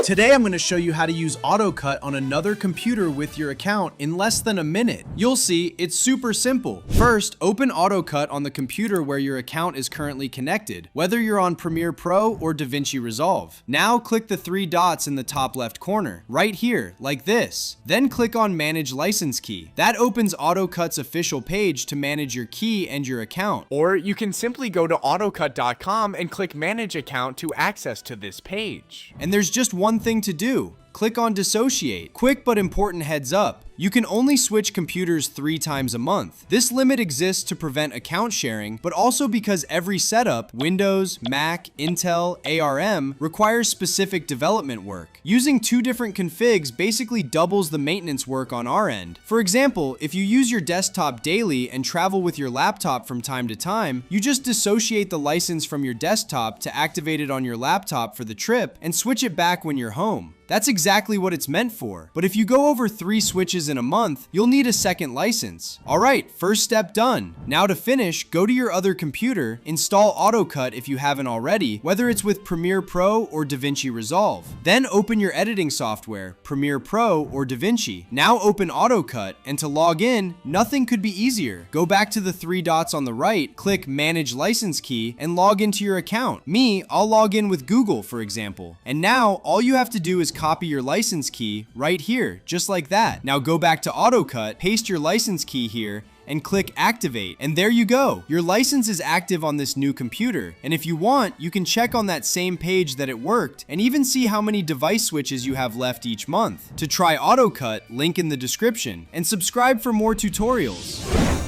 Today I'm going to show you how to use AutoCut on another computer with your account in less than a minute. You'll see it's super simple. First, open AutoCut on the computer where your account is currently connected, whether you're on Premiere Pro or DaVinci Resolve. Now click the three dots in the top left corner, right here, like this. Then click on Manage License Key. That opens AutoCut's official page to manage your key and your account. Or you can simply go to AutoCut.com and click Manage Account to access to this page. And there's just one thing to do. Click on Dissociate. Quick but important heads up. You can only switch computers 3 times a month. This limit exists to prevent account sharing, but also because every setup, Windows, Mac, Intel, ARM, requires specific development work. Using 2 different configs basically doubles the maintenance work on our end. For example, if you use your desktop daily and travel with your laptop from time to time, you just dissociate the license from your desktop to activate it on your laptop for the trip and switch it back when you're home. That's exactly what it's meant for. But if you go over 3 switches in a month, you'll need a second license. Alright, first step done. Now to finish, go to your other computer, install AutoCut if you haven't already, whether it's with Premiere Pro or DaVinci Resolve. Then open your editing software, Premiere Pro or DaVinci. Now open AutoCut, and to log in, nothing could be easier. Go back to the 3 dots on the right, click Manage License Key, and log into your account. I'll log in with Google, for example. And now, all you have to do is copy your license key right here, just like that. Now go back to AutoCut, paste your license key here, and click Activate. And there you go. Your license is active on this new computer. And if you want, you can check on that same page that it worked, and even see how many device switches you have left each month. To try AutoCut, link in the description, and subscribe for more tutorials.